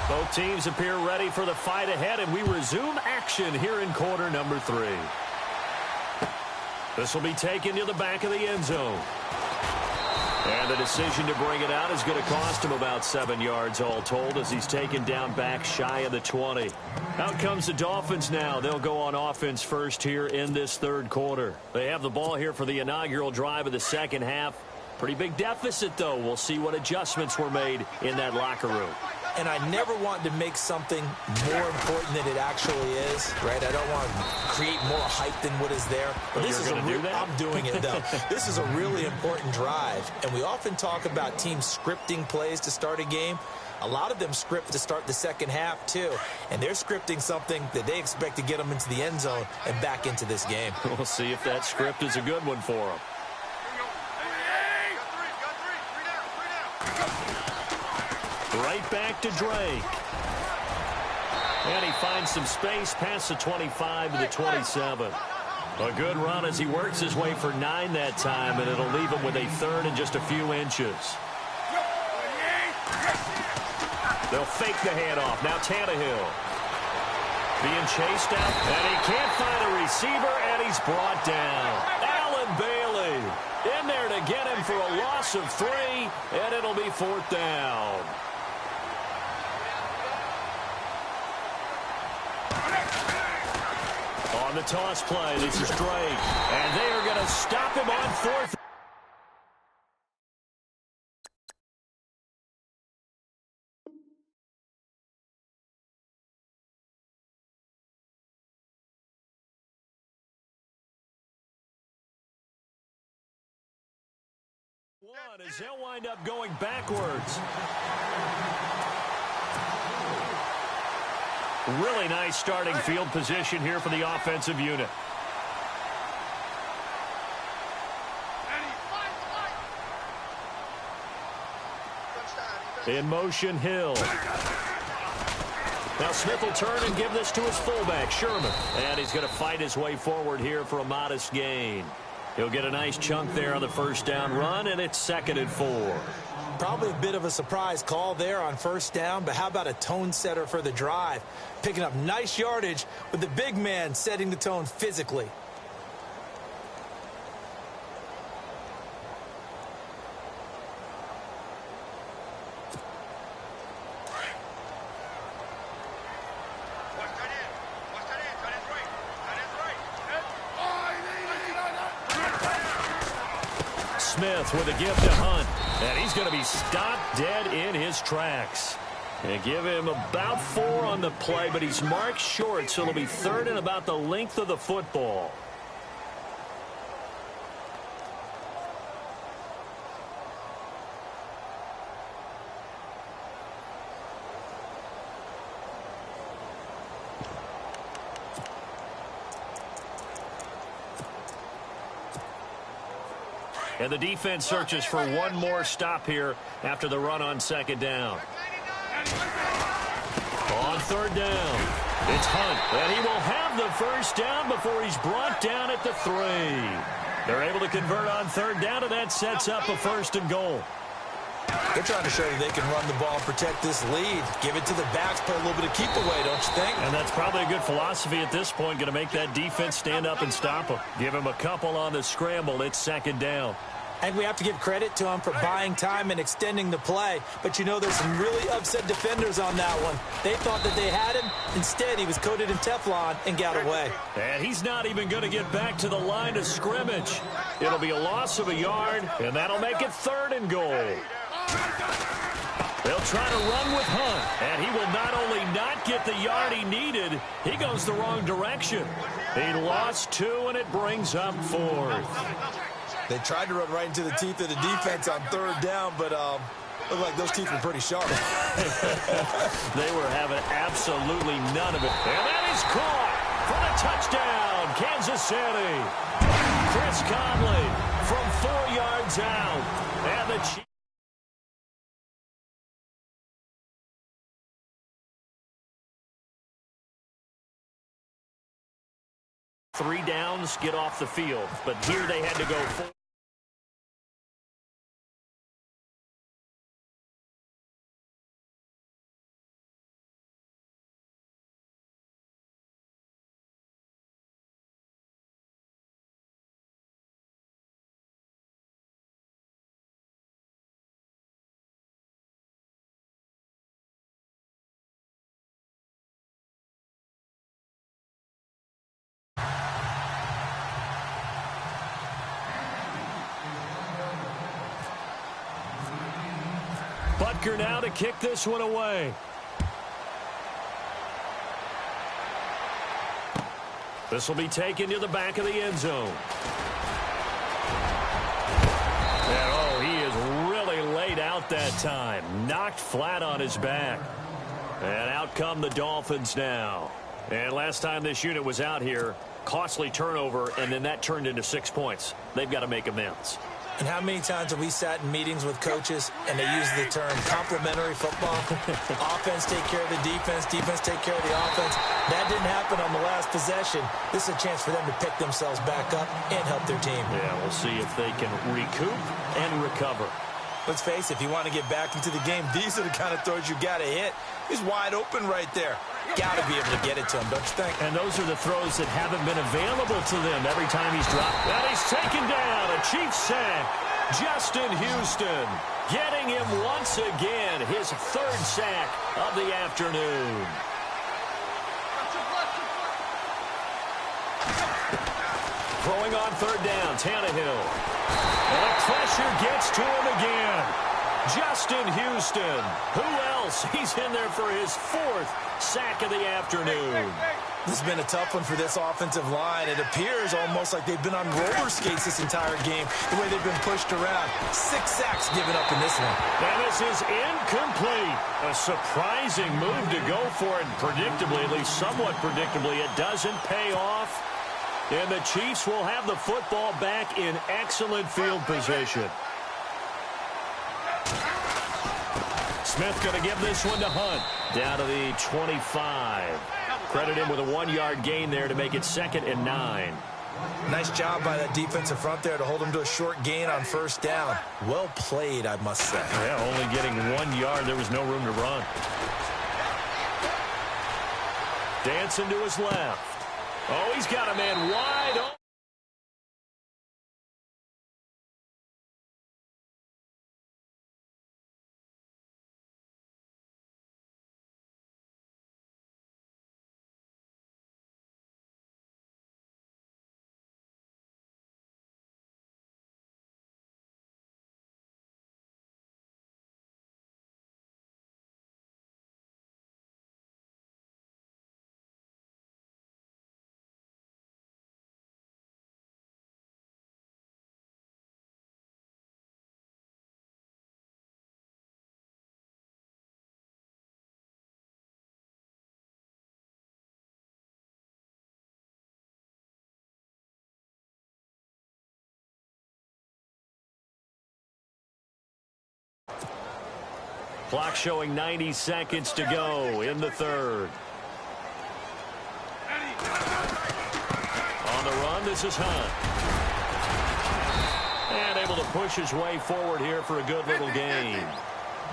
Both teams appear ready for the fight ahead, and we resume action here in quarter number 3. This will be taken to the back of the end zone. And the decision to bring it out is going to cost him about 7 yards all told as he's taken down back shy of the 20. Out comes the Dolphins now. They'll go on offense first here in this third quarter. They have the ball here for the inaugural drive of the second half. Pretty big deficit, though. We'll see what adjustments were made in that locker room. And I never want to make something more important than it actually is, right? I don't want to create more hype than what is there. But this is I'm doing it, though. This is a really important drive. And we often talk about teams scripting plays to start a game. A lot of them script to start the second half, too. And they're scripting something that they expect to get them into the end zone and back into this game. We'll see if that script is a good one for them. Right back to Drake. And he finds some space past the 25 to the 27. A good run as he works his way for 9 that time, and it'll leave him with a third and just a few inches. They'll fake the handoff. Now Tannehill being chased out, and he can't find a receiver, and he's brought down. Allen Bailey in there to get him for a loss of 3, and it'll be 4th down. On the toss play, this is Drake, and they are going to stop him on 4th. As they'll wind up going backwards. Really nice starting field position here for the offensive unit. In motion, Hill. Now Smith will turn and give this to his fullback, Sherman. And he's going to fight his way forward here for a modest gain. He'll get a nice chunk there on the first down run, and it's 2nd and 4. Probably a bit of a surprise call there on first down, but how about a tone setter for the drive? Picking up nice yardage with the big man setting the tone physically. Smith with a give to Hunt, and he's going to be stopped dead in his tracks. And give him about 4 on the play, but he's marked short, so it'll be 3rd and about the length of the football. And the defense searches for one more stop here after the run on 2nd down. On 3rd down, it's Hunt, and he will have the first down before he's brought down at the 3. They're able to convert on 3rd down, and that sets up a 1st and goal. They're trying to show that they can run the ball and protect this lead. Give it to the backs, play a little bit of keep away, don't you think? And that's probably a good philosophy at this point, going to make that defense stand up and stop him. Give him a couple on the scramble. It's 2nd down. And we have to give credit to him for buying time and extending the play. But, you know, there's some really upset defenders on that one. They thought that they had him. Instead, he was coated in Teflon and got away. And he's not even going to get back to the line of scrimmage. It'll be a loss of a yard, and that'll make it 3rd and goal. They'll try to run with Hunt, and he will not only not get the yard he needed, he goes the wrong direction. He lost 2, and it brings up 4th. They tried to run right into the teeth of the defense on 3rd down, but looked like those teeth were pretty sharp. They were having absolutely none of it. And that is caught for the touchdown, Kansas City. Chris Conley from 4 yards out. And the Chiefs. 3 downs, get off the field. But here they had to go 4. Butker now to kick this one away. This will be taken to the back of the end zone. And, oh, he is really laid out that time. Knocked flat on his back. And out come the Dolphins now. And last time this unit was out here, costly turnover, and then that turned into 6 points. They've got to make amends. And how many times have we sat in meetings with coaches and they use the term complementary football? Offense take care of the defense, defense take care of the offense. That didn't happen on the last possession. This is a chance for them to pick themselves back up and help their team. Yeah, we'll see if they can recoup and recover. Let's face it, if you want to get back into the game, these are the kind of throws you got to hit. He's wide open right there. Got to be able to get it to him, don't you think? And those are the throws that haven't been available to them every time he's dropped. And he's taken down. A Chiefs sack. Justin Houston getting him once again. His third sack of the afternoon. Throwing on third down, Tannehill. And the pressure gets to him again. Justin Houston. Who else? He's in there for his fourth sack of the afternoon. This has been a tough one for this offensive line. It appears almost like they've been on roller skates this entire game, the way they've been pushed around. 6 sacks given up in this one. And this is incomplete. A surprising move to go for it. Predictably, at least somewhat predictably, it doesn't pay off. And the Chiefs will have the football back in excellent field position. Smith going to give this one to Hunt. Down to the 25. Credit him with a 1-yard gain there to make it 2nd and 9. Nice job by that defensive front there to hold him to a short gain on first down. Well played, I must say. Yeah, only getting 1 yard. There was no room to run. Dancing to his left. Oh, he's got a man wide open. Clock showing 90 seconds to go in the third. On the run, this is Hunt. And able to push his way forward here for a good little gain.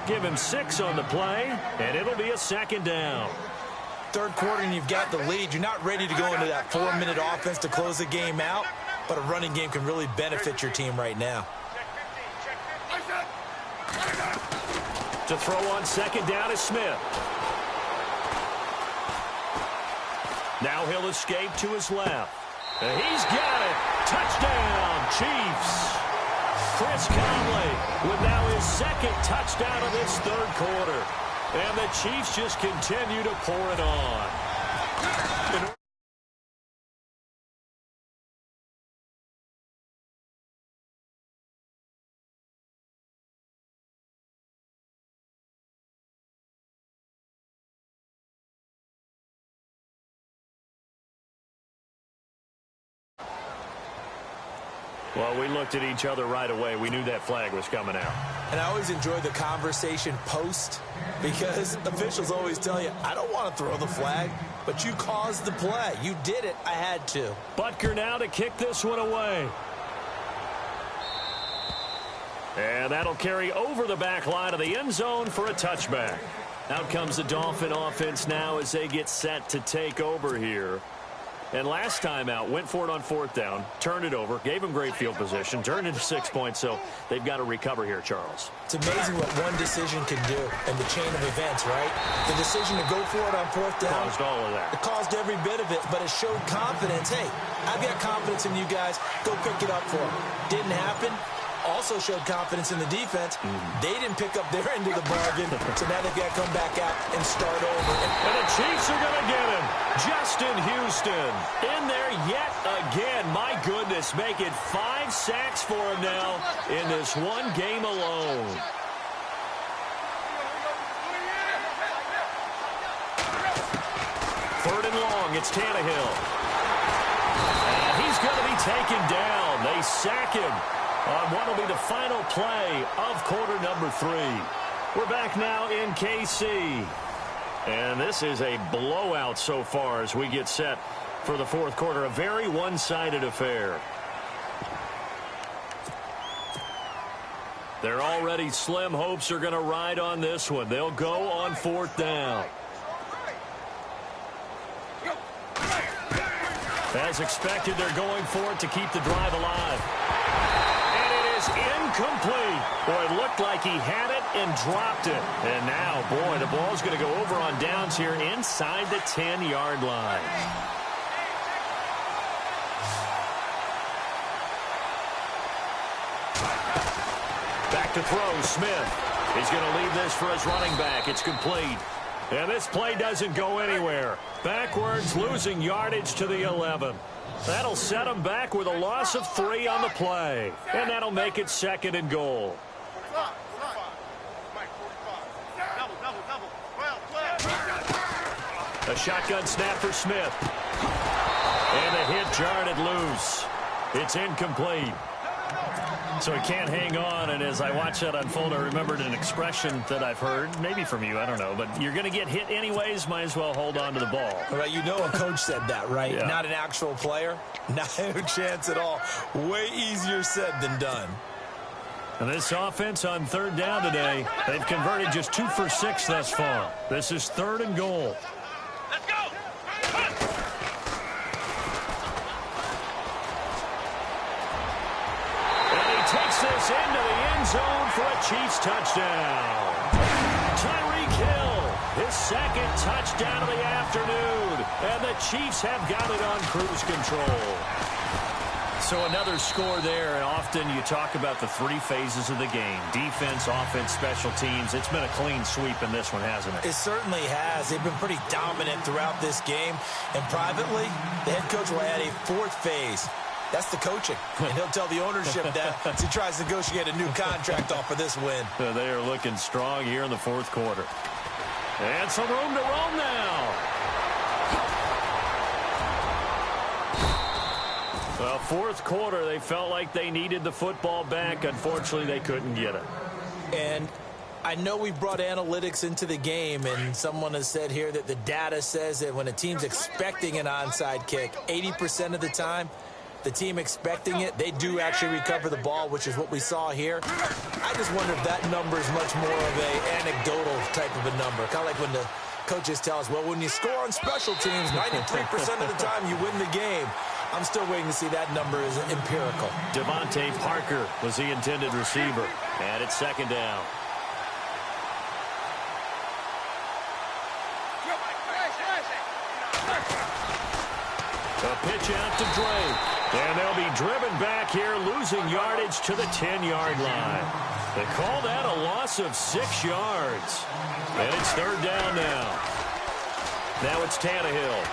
Give him 6 on the play, and it'll be a 2nd down. Third quarter, and you've got the lead. You're not ready to go into that 4-minute offense to close the game out, but a running game can really benefit your team right now. To throw on 2nd down is Smith. Now he'll escape to his left. And he's got it. Touchdown, Chiefs. Chris Conley with now his 2nd touchdown of this third quarter. And the Chiefs just continue to pour it on. Well, we looked at each other right away. We knew that flag was coming out. And I always enjoy the conversation post because officials always tell you, I don't want to throw the flag, but you caused the play. You did it. I had to. Butker now to kick this one away. And that'll carry over the back line of the end zone for a touchback. Out comes the Dolphin offense now as they get set to take over here. And last time out, went for it on 4th down, turned it over, gave them great field position, turned into 6 points, so they've got to recover here, Charles. It's amazing what one decision can do in the chain of events, right? The decision to go for it on 4th down. Caused all of that. It caused every bit of it, but it showed confidence. Hey, I've got confidence in you guys. Go pick it up for them. Didn't happen. also showed confidence in the defense. They didn't pick up their end of the bargain, so now they've got to come back out and start over. And the Chiefs are going to get him. Justin Houston in there yet again. My goodness, make it 5 sacks for him now in this one game alone. Third and long, it's Tannehill. And he's going to be taken down. They sack him on what will be the final play of quarter number 3. We're back now in KC. And this is a blowout so far as we get set for the fourth quarter. A very one-sided affair. Their already slim hopes are going to ride on this one. They'll go on 4th down. As expected, they're going for it to keep the drive alive. And it is incomplete. Boy, it looked like he had it and dropped it. And now, boy, the ball's going to go over on downs here inside the 10-yard line. Back to throw, Smith. He's going to leave this for his running back. It's complete. And this play doesn't go anywhere. Backwards, losing yardage to the 11. That'll set him back with a loss of 3 on the play. And that'll make it 2nd and goal. A shotgun snap for Smith. And the hit jarred it loose. It's incomplete. So he can't hang on, and as I watch that unfold, I remembered an expression that I've heard, maybe from you, I don't know, but you're going to get hit anyways, might as well hold on to the ball. Right, you know a coach said that, right? Yeah. Not an actual player. Not a chance at all. Way easier said than done. And this offense on 3rd down today, they've converted just 2 for 6 thus far. This is 3rd and goal. Let's go! Takes this into the end zone for a Chiefs touchdown. Tyreek Hill, his 2nd touchdown of the afternoon. And the Chiefs have got it on cruise control. So another score there, and often you talk about the 3 phases of the game. Defense, offense, special teams. It's been a clean sweep in this one, hasn't it? It certainly has. They've been pretty dominant throughout this game. And privately, the head coach will add a 4th phase. That's the coaching. And he'll tell the ownership that as he tries to negotiate a new contract off of this win. They are looking strong here in the 4th quarter. And some room to roam now. Well, 4th quarter, they felt like they needed the football back. Unfortunately, they couldn't get it. And I know we brought analytics into the game, and someone has said here that the data says that when a team's expecting an onside kick, 80% of the time, the team expecting it, they do actually recover the ball, which is what we saw here. I just wonder if that number is much more of a anecdotal type of a number. Kind of like when the coaches tell us, well, when you score on special teams, 93% of the time you win the game. I'm still waiting to see that number is empirical. Devontae Parker was the intended receiver. And it's 2nd down. A pitch out to Drake. And they'll be driven back here, losing yardage to the 10-yard line. They call that a loss of 6 yards. And it's 3rd down now. Now it's Tannehill.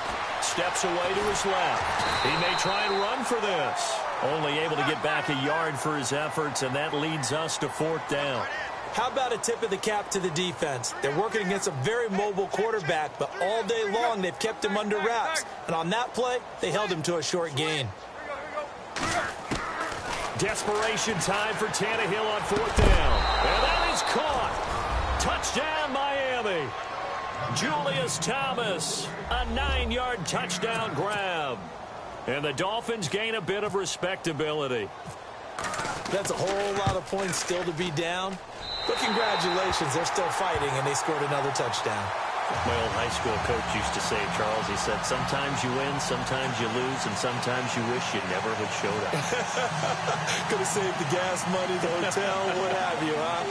Steps away to his left. He may try and run for this. Only able to get back a yard for his efforts, and that leads us to 4th down. How about a tip of the cap to the defense? They're working against a very mobile quarterback, but all day long they've kept him under wraps. And on that play, they held him to a short gain. Desperation time for Tannehill on 4th down. And that is caught. Touchdown, Miami. Julius Thomas, a 9-yard touchdown grab. And the Dolphins gain a bit of respectability. That's a whole lot of points still to be down. But congratulations, they're still fighting, and they scored another touchdown. My old high school coach used to say, Charles, he said, sometimes you win, sometimes you lose, and sometimes you wish you never had showed up. Could have saved the gas money, the hotel, what have you, huh?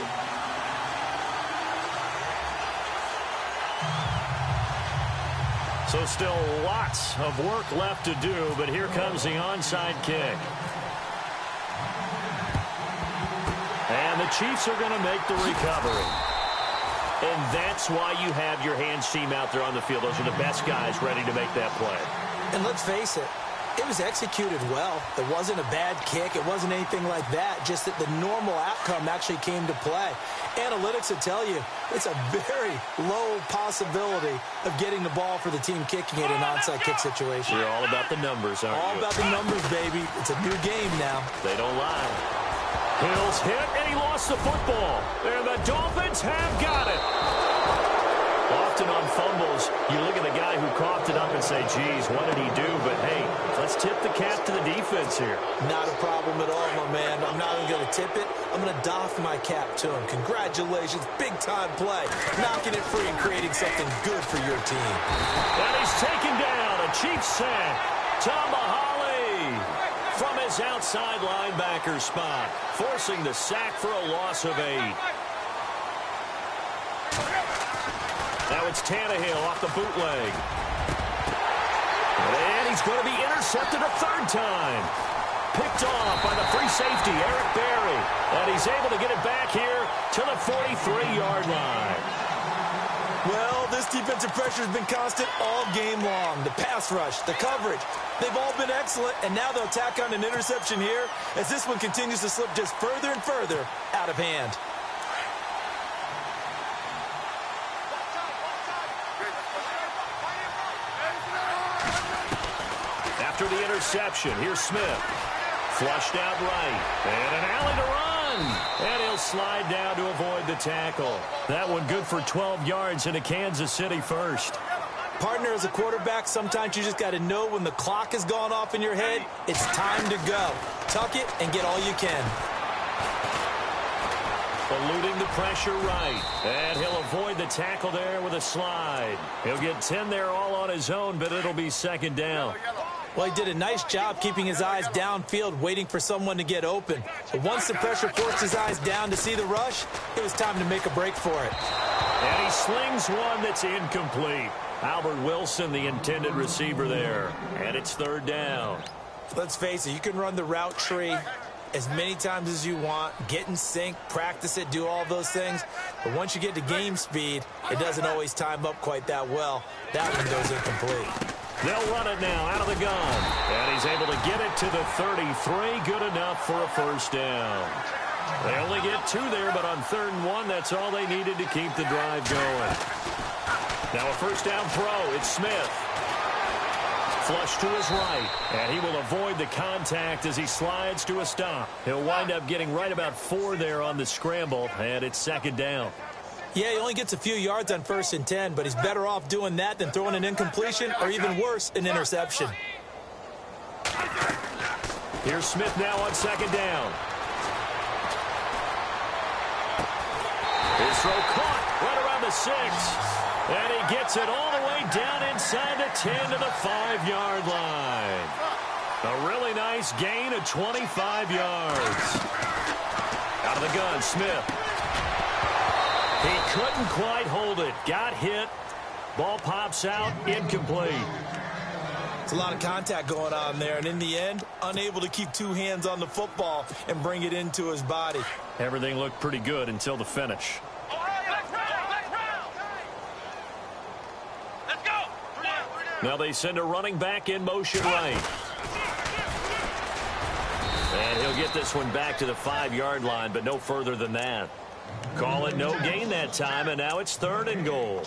So still lots of work left to do, but here comes the onside kick. Chiefs are going to make the recovery. And that's why you have your hands team out there on the field. Those are the best guys ready to make that play. And let's face it, it was executed well. It wasn't a bad kick. It wasn't anything like that. Just that the normal outcome actually came to play. Analytics will tell you it's a very low possibility of getting the ball for the team kicking it in an onside kick situation. You're all about the numbers, aren't you? All about the numbers, baby. It's a new game now. They don't lie. Hill's hit, and he lost the football. And the Dolphins have got it. Often on fumbles, you look at the guy who coughed it up and say, geez, what did he do? But, hey, let's tip the cap to the defense here. Not a problem at all, my man. I'm not even going to tip it. I'm going to doff my cap to him. Congratulations. Big-time play. Knocking it free and creating something good for your team. And he's taken down. A Chiefs sack. Tomahali from his outside linebacker spot, forcing the sack for a loss of 8. Now it's Tannehill off the bootleg. And he's going to be intercepted a third time. Picked off by the free safety, Eric Berry. And he's able to get it back here to the 43-yard line. Well, this defensive pressure has been constant all game long. The pass rush, the coverage, they've all been excellent, and now they'll tack on an interception here as this one continues to slip just further and further out of hand. After the interception, here's Smith. Flushed out right, and an alley to run. And he'll slide down to avoid the tackle. That one good for 12 yards into Kansas City first. Partner, as a quarterback, sometimes you just got to know when the clock has gone off in your head, it's time to go. Tuck it and get all you can. Eluding the pressure right. And he'll avoid the tackle there with a slide. He'll get 10 there all on his own, but it'll be second down. Well, he did a nice job keeping his eyes downfield, waiting for someone to get open. But once the pressure forced his eyes down to see the rush, it was time to make a break for it. And he slings one that's incomplete. Albert Wilson, the intended receiver there. And it's third down. Let's face it, you can run the route tree as many times as you want, get in sync, practice it, do all those things. But once you get to game speed, it doesn't always time up quite that well. That one goes incomplete. They'll run it now out of the gun. And he's able to get it to the 33. Good enough for a first down. They only get 2 there, but on 3rd and 1, that's all they needed to keep the drive going. Now a first down throw. It's Smith. Flush to his right, and he will avoid the contact as he slides to a stop. He'll wind up getting right about 4 there on the scramble, and it's second down. Yeah, he only gets a few yards on 1st and 10, but he's better off doing that than throwing an incompletion or even worse, an interception. Here's Smith now on second down. His throw caught right around the 6. And he gets it all the way down inside the 10 to the 5-yard line. A really nice gain of 25 yards. Out of the gun, Smith. He couldn't quite hold it. Got hit. Ball pops out. Incomplete. It's a lot of contact going on there, and in the end, unable to keep 2 hands on the football and bring it into his body. Everything looked pretty good until the finish. Now they send a running back in motion right. And he'll get this one back to the 5-yard line, but no further than that. Call it no gain that time, and now it's 3rd and goal.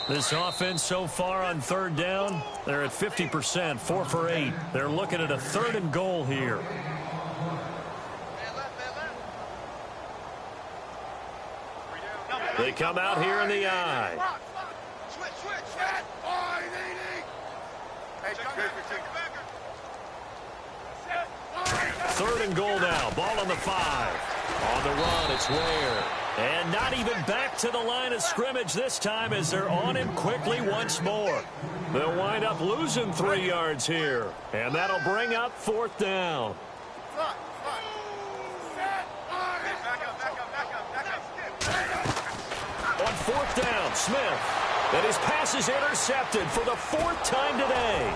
This offense so far on 3rd down, they're at 50%, 4 for 8. They're looking at a 3rd and goal here. They come out here in the eye. Third and goal now. Ball on the 5. On the run, it's Ware. And not even back to the line of scrimmage this time as they're on him quickly once more. They'll wind up losing 3 yards here. And that'll bring up 4th down. On 4th down, Smith. And his pass is intercepted for the 4th time today.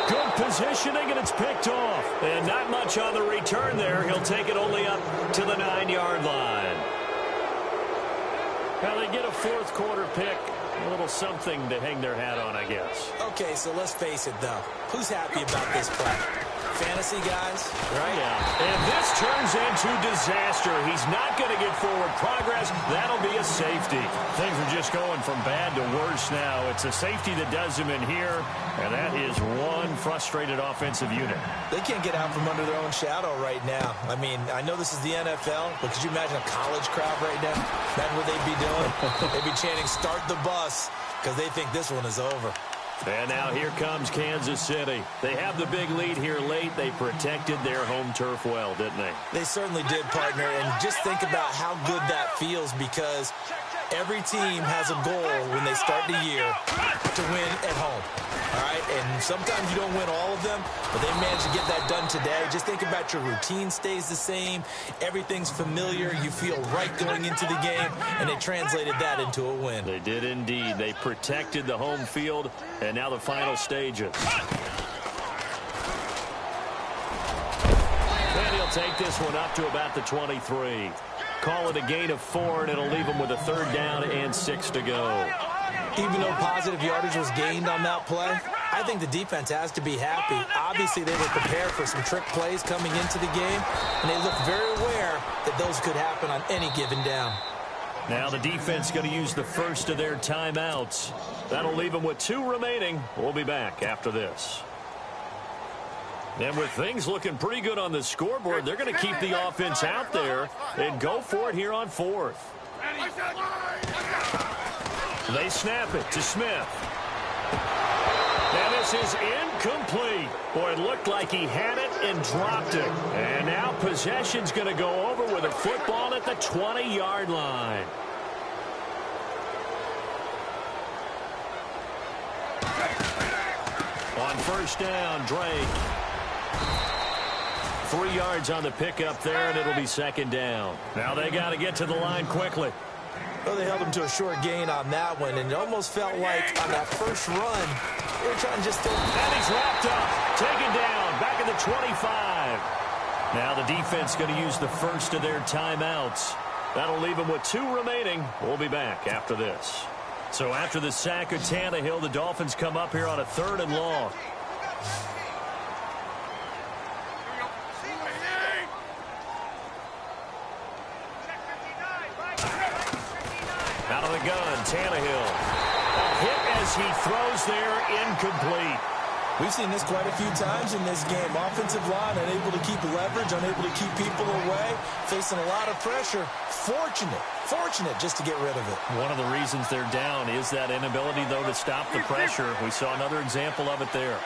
Good positioning, and it's picked off. And not much on the return there. He'll take it only up to the 9-yard line. Now they get a 4th quarter pick. A little something to hang their hat on, I guess. Okay, so let's face it, though. Who's happy about this play? Fantasy guys, right? Yeah. And this turns into disaster. He's not going to get forward progress. That'll be a safety. Things are just going from bad to worse now. It's a safety that does him in here, and that is one frustrated offensive unit. They can't get out from under their own shadow right now. I mean, I know this is the NFL, but could you imagine a college crowd right now? Imagine what they'd be doing. They'd be chanting, "Start the bus," because they think this one is over. And now here comes Kansas City. They have the big lead here late. They protected their home turf well, didn't they? They certainly did, partner. And just think about how good that feels, because every team has a goal when they start the year to win at home. All right? And sometimes you don't win all of them, but they managed to get that done today. Just think about your routine stays the same. Everything's familiar. You feel right going into the game, and they translated that into a win. They did indeed. They protected the home field, and now the final stages. And he'll take this one up to about the 23. Call it a gain of 4, and it'll leave them with a 3rd down and 6 to go. Even though positive yardage was gained on that play, I think the defense has to be happy. Obviously, they were prepared for some trick plays coming into the game, and they looked very aware that those could happen on any given down. Now the defense going to use the first of their timeouts. That'll leave them with 2 remaining. We'll be back after this. And with things looking pretty good on the scoreboard, they're going to keep the offense out there and go for it here on 4th. They snap it to Smith. And this is incomplete. Boy, it looked like he had it and dropped it. And now possession's going to go over with a football at the 20-yard line. On 1st down, Drake. 3 yards on the pickup there, and it'll be 2nd down. Now they got to get to the line quickly. Well, they held him to a short gain on that one, and it almost felt like on that first run, they were trying to just... And he's wrapped up, taken down, back at the 25. Now the defense going to use the first of their timeouts. That'll leave them with 2 remaining. We'll be back after this. So after the sack of Tannehill, the Dolphins come up here on a 3rd and long. Out of the gun, Tannehill. A hit as he throws there, incomplete. We've seen this quite a few times in this game. Offensive line unable to keep leverage, unable to keep people away, facing a lot of pressure. Fortunate just to get rid of it. One of the reasons they're down is that inability, though, to stop the pressure. We saw another example of it there.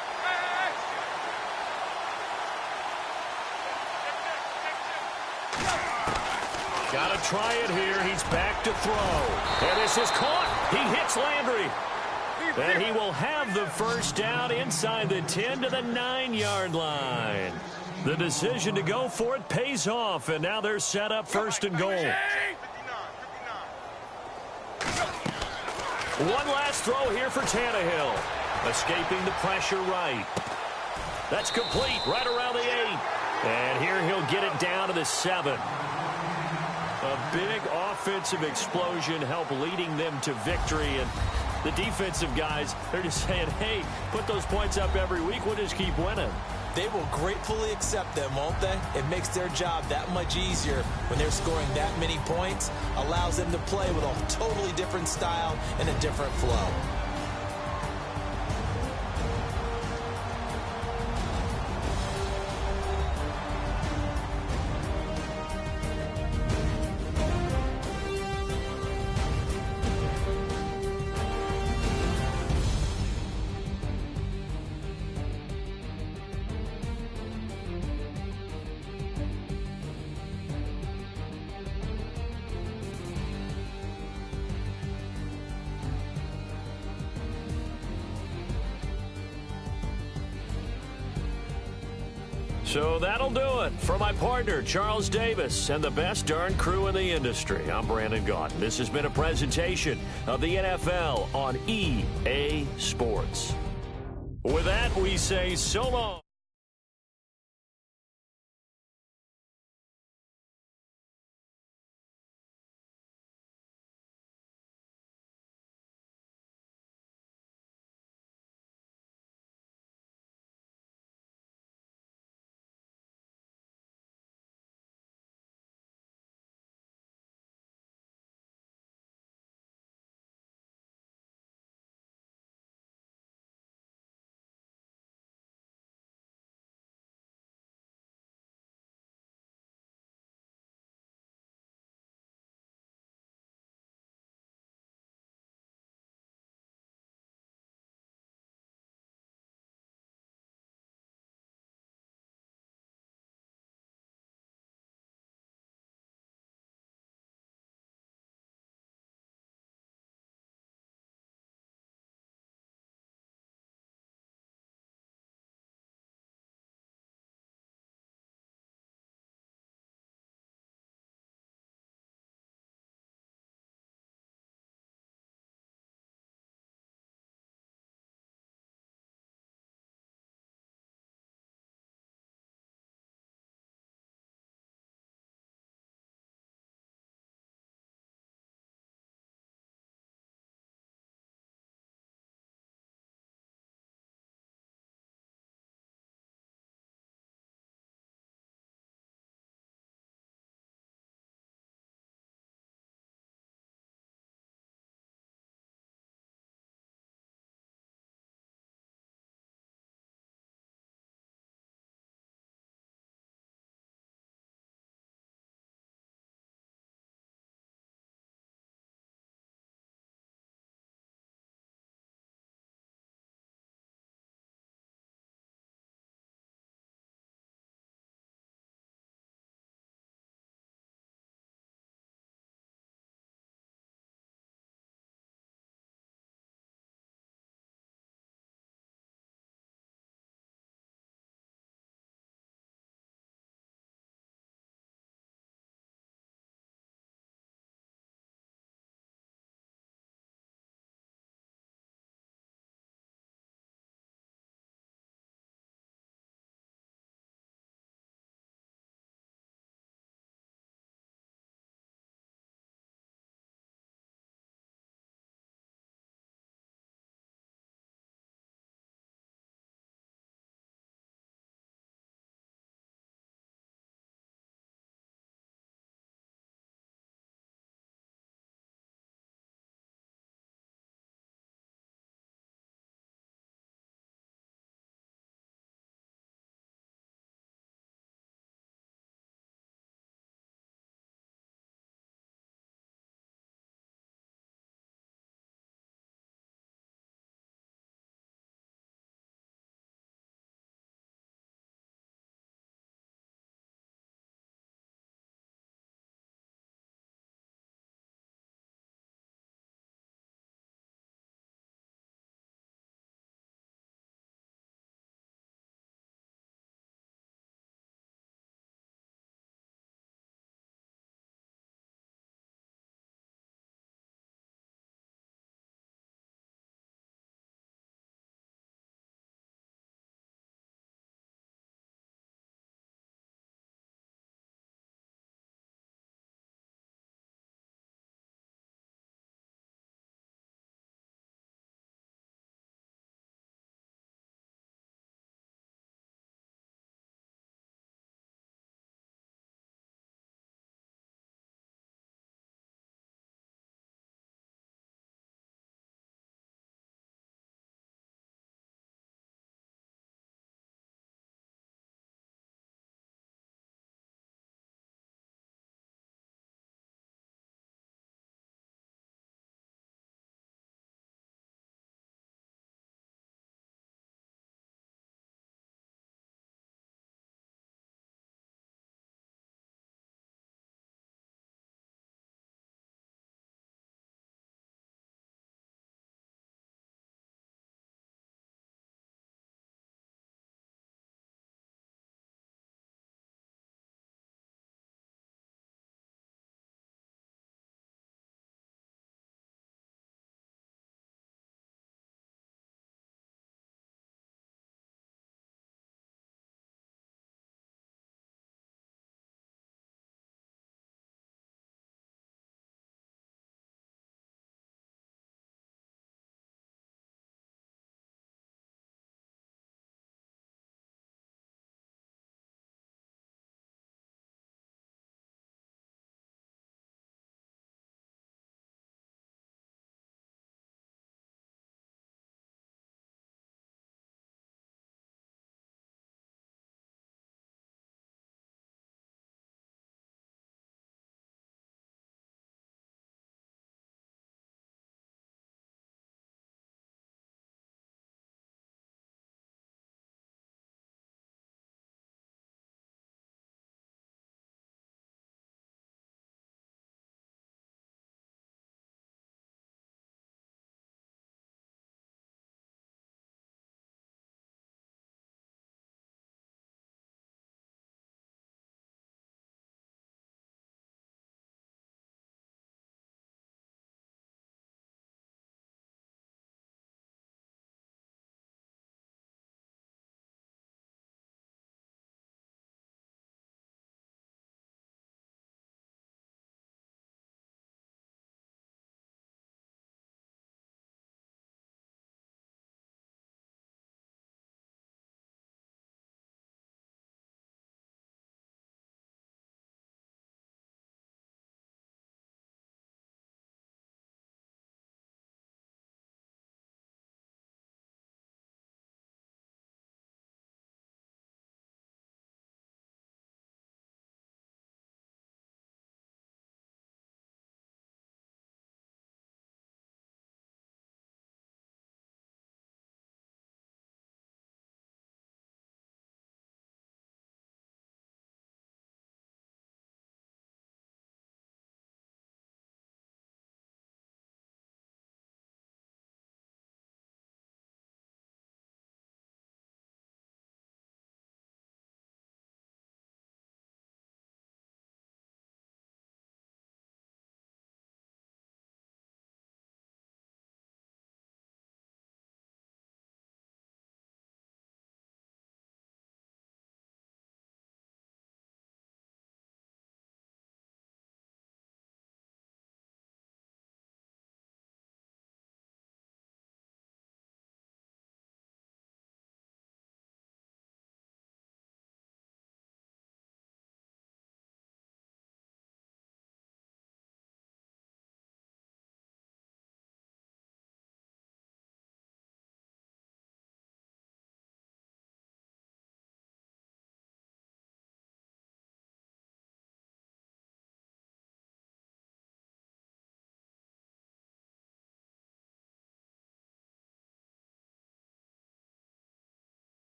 Got to try it here. He's back to throw. And this is caught. He hits Landry. And he will have the 1st down inside the 10 to the 9-yard line. The decision to go for it pays off, and now they're set up 1st and goal. One last throw here for Tannehill. Escaping the pressure right. That's complete right around the 8. And here he'll get it down to the 7. A big offensive explosion helped leading them to victory. And the defensive guys, they're just saying, hey, put those points up every week. We'll just keep winning. They will gratefully accept them, won't they? It makes their job that much easier when they're scoring that many points. Allows them to play with a totally different style and a different flow. So that'll do it. For my partner, Charles Davis, and the best darn crew in the industry, I'm Brandon Gaudin. This has been a presentation of the NFL on EA Sports. With that, we say so long.